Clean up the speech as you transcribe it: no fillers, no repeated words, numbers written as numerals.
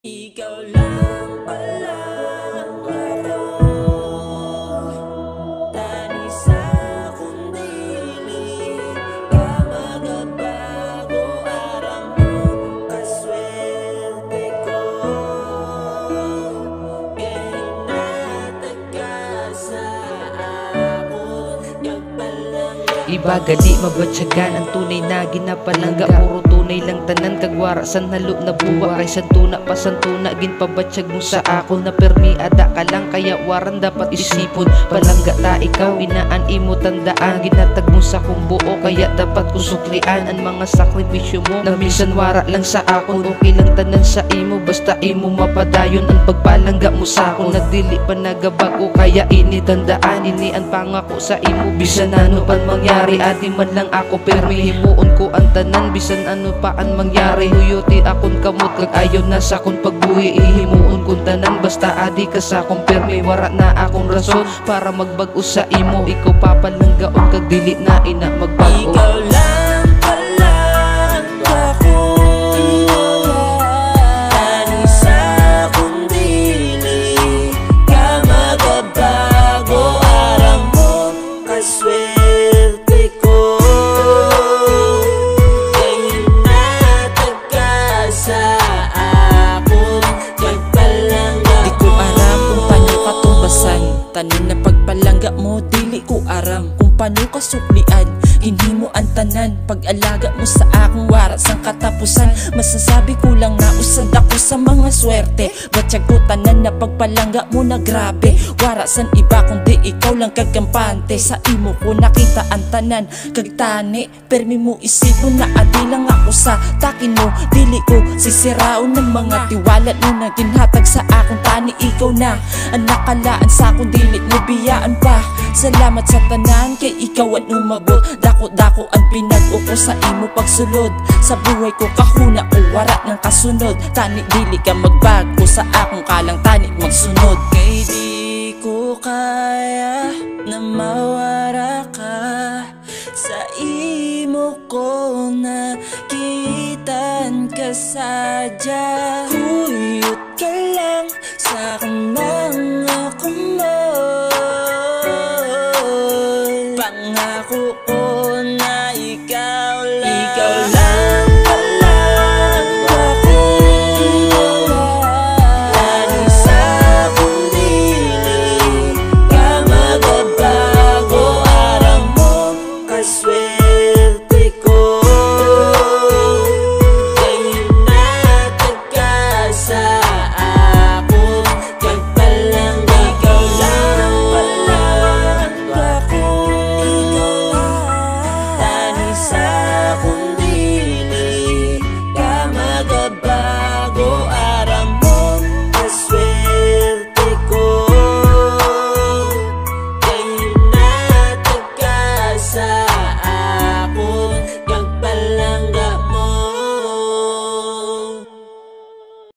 Ikaw lang pala ako, tani sa akong dili ka magabago, aram mo kaswerte ko, kaya nataga sa ako, nagpalangga. Iba gali mabatsagan ang tunay na ginapalangga, puro tunay lang tanan kagwara san halo na buwa kay santuna pa santuna ginpabatsyag mo sa ako na permi ada ka lang kaya waran dapat isipon palangga ta ikaw inaan imo tandaan ginatag mo sa kong buo kaya dapat kusuklian ang mga sakripisyo mo na minsan wara lang sa ako okay lang tanan sa imo basta imo mapadayon ang pagpalangga mo sa ako nagdili pa nagabago kaya initandaan ini ang pangako sa imo bisan ano pan mangyari adi man lang ako permi himuon ko ang tanan bisan ano pa ang mangyari huyoti akon kamot kag ayaw na sa akong pagbuhi ihimuon kong tanan basta adi ka sa akong permi wara na akong rason para magbag-o sa imo ikaw papalanggaon kag dili na ina magbago. Ikaw lang pala ako, tani sa akong dili ka magabago, aram mo kaswerte ko, kaya nataga sa akong nagpalangga. Di ko aram kung paano ka tumbasan, tanin na pagpalangga mo dili ko aram kung paano ka suklian. Hindi mo ang tanan pag-alaga mo sa akong wara sang katapusan. Masasabi ko lang na usad ako sa mga swerte, batyag ko tanan na pagpalangga mo na grabe. Wara san iba kundi ikaw lang kagampante. Sa imo ko nakita ang tanan kag tani, permi mo isipon na adi lang ako sa takin mo. Dili ko sisiraon ng mga tiwala mo na ginhatag sa akong tani. Ikaw na ang nakalaan sa akong dili mo biyaan pa. Salamat sa tanan kay ikaw ang umagot. Dako-dako ang pinag-o ko sa imo pagsulod. Sa buhay ko kahuna o wara ng kasunod. Tani dili ka magbago sa akong kalang tani magsunod. Kay di ko kaya na mawara ka sa imo ko nakitan ka sadya. Huyot ka lang sa akong mga